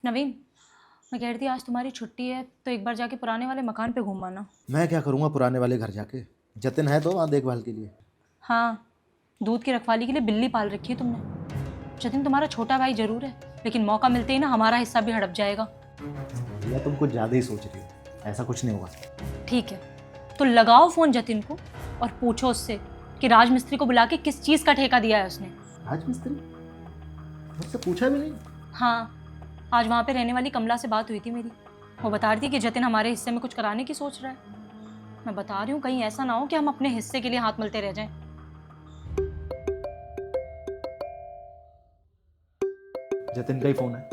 नवीन, मैं कह रही थी आज तुम्हारी छुट्टी है तो एक बार जाके पुराने वाले मकान पे घूम आना। मैं क्या करूँगा पुराने वाले घर जाके। जतिन है तो वहाँ देखभाल के लिए। हाँ, दूध की रखवाली के लिए बिल्ली पाल रखी है तुमने। जतिन तुम्हारा छोटा भाई जरूर है, लेकिन मौका मिलते ही ना हमारा हिस्सा भी हड़प जाएगा। या तुम कुछ ज़्यादा ही सोच रही हो, ऐसा कुछ नहीं होगा। ठीक है, तो लगाओ फोन जतिन को और पूछो उससे कि राजमिस्त्री को बुला के किस चीज़ का ठेका दिया है उसने। राजमिस्त्री? मुझसे पूछा भी नहीं। हाँ, आज वहाँ पे रहने वाली कमला से बात हुई थी मेरी। वो बता रही थी कि जतिन हमारे हिस्से में कुछ कराने की सोच रहा है। मैं बता रही हूँ कहीं ऐसा ना हो कि हम अपने हिस्से के लिए हाथ मलते रह जाएं। जतिन का ही फोन है,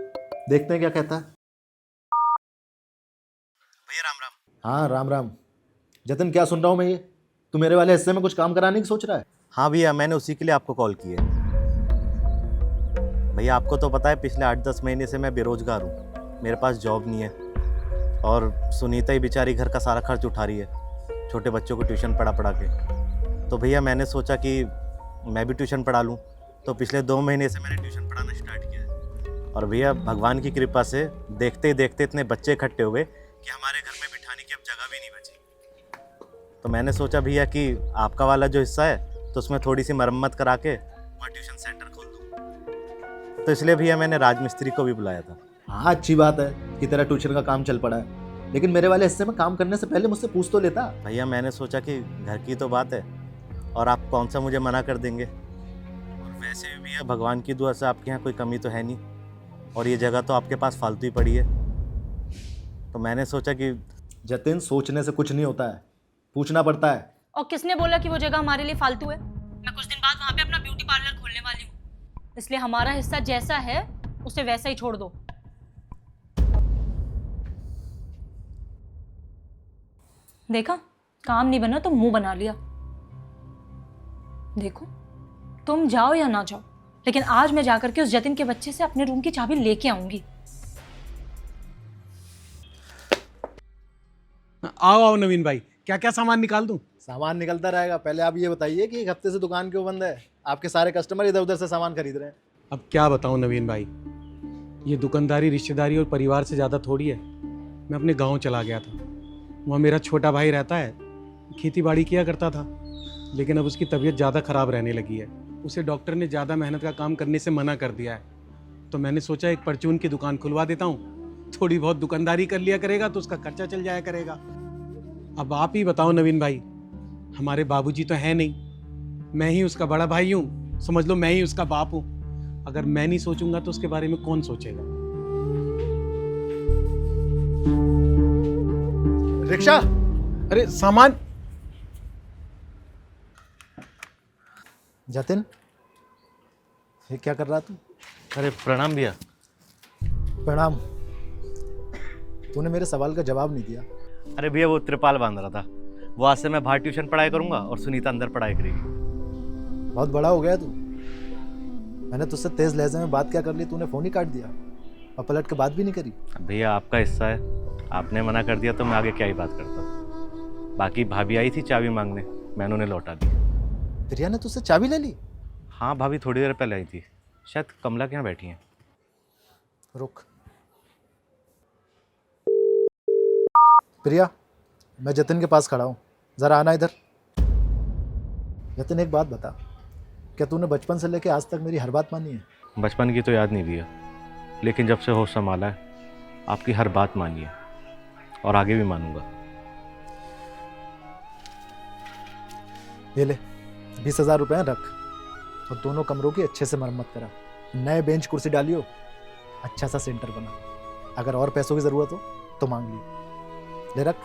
देखते हैं क्या कहता है। भैया राम राम। हाँ राम राम। जतिन क्या सुन रहा हूँ मैं ये, तू मेरे वाले हिस्से में कुछ काम कराने की सोच रहा है? हाँ भैया, मैंने उसी के लिए आपको कॉल की है। भैया आपको तो पता है पिछले 8-10 महीने से मैं बेरोजगार हूँ, मेरे पास जॉब नहीं है और सुनीता ही बेचारी घर का सारा खर्च उठा रही है, छोटे बच्चों को ट्यूशन पढ़ा के। तो भैया मैंने सोचा कि मैं भी ट्यूशन पढ़ा लूँ, तो पिछले 2 महीने से मैंने ट्यूशन पढ़ाना स्टार्ट किया है। और भैया भगवान की कृपा से देखते ही देखते इतने बच्चे इकट्ठे हो गए कि हमारे घर में बिठाने की अब जगह भी नहीं बची। तो मैंने सोचा भैया कि आपका वाला जो हिस्सा है तो उसमें थोड़ी सी मरम्मत करा के वहाँ ट्यूशन सेंटर खोल दूँ। तो इसलिए भैया मैंने राजमिस्त्री को भी बुलाया था। हाँ अच्छी बात है कि तेरा ट्यूशन का काम चल पड़ा है, लेकिन मेरे वाले हिस्से में काम करने से पहले मुझसे पूछ तो लेता। भैया मैंने सोचा कि घर की तो बात है और आप कौन सा मुझे मना कर देंगे, और वैसे भी भैया भगवान की दुआ से आपके यहाँ कोई कमी तो है नहीं, और ये जगह तो आपके पास फालतू ही पड़ी है। तो मैंने सोचा कि जतिन सोचने से कुछ नहीं होता है, पूछना पड़ता है। और किसने बोला कि वो जगह हमारे लिए फालतू है? मैं कुछ दिन बाद वहाँ पे अपना ब्यूटी पार्लर खोलने वाली हूँ, इसलिए हमारा हिस्सा जैसा है उसे वैसा ही छोड़ दो। देखा, काम नहीं बना तो मुंह बना लिया। देखो, तुम जाओ या ना जाओ, लेकिन आज मैं जाकर के उस जतिन के बच्चे से अपने रूम की चाबी लेके आऊंगी। आओ आओ नवीन भाई, क्या क्या सामान निकाल दूं? सामान निकलता रहेगा, पहले आप ये बताइए कि एक हफ्ते से दुकान क्यों बंद है? आपके सारे कस्टमर इधर उधर से सामान खरीद रहे हैं। अब क्या बताऊं नवीन भाई, ये दुकानदारी रिश्तेदारी और परिवार से ज़्यादा थोड़ी है। मैं अपने गांव चला गया था, वहाँ मेरा छोटा भाई रहता है, खेती बाड़ी किया करता था, लेकिन अब उसकी तबीयत ज़्यादा ख़राब रहने लगी है। उसे डॉक्टर ने ज़्यादा मेहनत का काम करने से मना कर दिया है। तो मैंने सोचा एक परचून की दुकान खुलवा देता हूँ, थोड़ी बहुत दुकानदारी कर लिया करेगा तो उसका खर्चा चल जाया करेगा। अब आप ही बताओ नवीन भाई, हमारे बाबूजी तो हैं नहीं, मैं ही उसका बड़ा भाई हूँ, समझ लो मैं ही उसका बाप हूँ। अगर मैं नहीं सोचूंगा तो उसके बारे में कौन सोचेगा? रिक्शा। अरे सामान। जतिन, ये क्या कर रहा तू? अरे प्रणाम भैया। प्रणाम। तूने मेरे सवाल का जवाब नहीं दिया। अरे भैया वो त्रिपाल बांध रहा था, वो आज से मैं बाहर ट्यूशन पढ़ाई करूँगा और सुनीता अंदर पढ़ाई करेगी। बहुत बड़ा हो गया तू। मैंने तुझसे तेज लहजे में बात क्या कर ली, तूने फोन ही काट दिया और पलट के बात भी नहीं करी। भैया आपका हिस्सा है, आपने मना कर दिया तो मैं आगे क्या ही बात करता। बाकी भाभी आई थी चाबी मांगने, मैंने उन्हें लौटा दी। प्रिया ने तुझसे चाबी ले ली? हाँ भाभी थोड़ी देर पहले आई थी, शायद कमला के यहाँ बैठी हैं। रुक। प्रिया, मैं जतिन के पास खड़ा हूँ, ज़रा आना इधर। जतिन एक बात बता, क्या तूने बचपन से लेके आज तक मेरी हर बात मानी है? बचपन की तो याद नहीं भैया, लेकिन जब से होश संभाला है आपकी हर बात मानी है और आगे भी मानूंगा। ये ले 20,000 रुपये रख और दोनों कमरों की अच्छे से मरम्मत करा, नए बेंच कुर्सी डालियो, अच्छा सा सेंटर बना। अगर और पैसों की ज़रूरत हो तो मांग लियो। ले रख।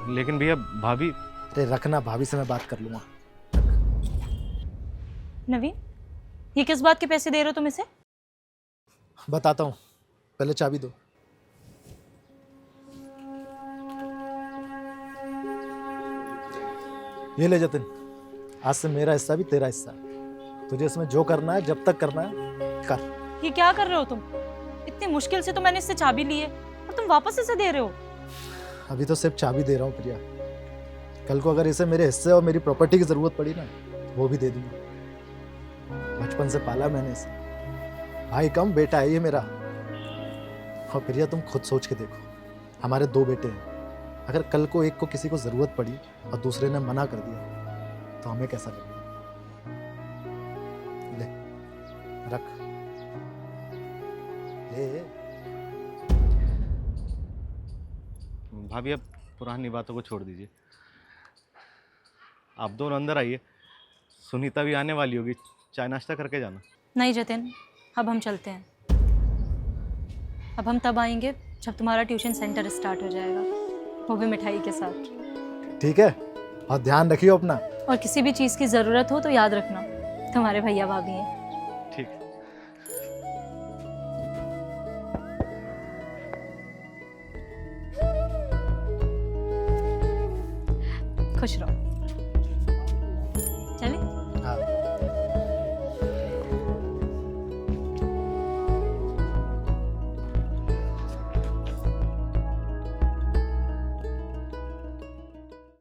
लेकिन भैया भाभी। अरे रखना, भाभी से मैं बात कर लूँगा। नवीन, ये किस बात के पैसे दे रहे हो तुम इसे? बताता हूँ, पहले चाबी दो। ये ले जतिन, आज से मेरा हिस्सा भी तेरा हिस्सा। तुझे इसमें जो करना है, जब तक करना है कर। ये क्या कर रहे हो तुम? इतनी मुश्किल से तो मैंने इससे चाबी ली है और तुम वापस इसे दे रहे हो। अभी तो सिर्फ चाबी दे रहा हूँ प्रिया, कल को अगर इसे मेरे हिस्से और मेरी प्रॉपर्टी की ज़रूरत पड़ी ना, वो भी दे दूंगा। बचपन से पाला मैंने इसे, भाई कम बेटा है ये मेरा। और प्रिया तुम खुद सोच के देखो, हमारे 2 बेटे हैं, अगर कल को एक को किसी को ज़रूरत पड़ी और दूसरे ने मना कर दिया तो हमें कैसा लगेगा? ले रख, ले। भाभी अब पुरानी बातों को छोड़ दीजिए, आप दोनों अंदर आइए, सुनीता भी आने वाली होगी, चाय नाश्ता करके जाना। नहीं जतिन, अब हम चलते हैं। अब हम तब आएंगे जब तुम्हारा ट्यूशन सेंटर स्टार्ट हो जाएगा, वो भी मिठाई के साथ। ठीक है, और ध्यान रखियो अपना। और किसी भी चीज़ की ज़रूरत हो तो याद रखना, तुम्हारे भैया भाभी हैं। ठीक। खुश रहो।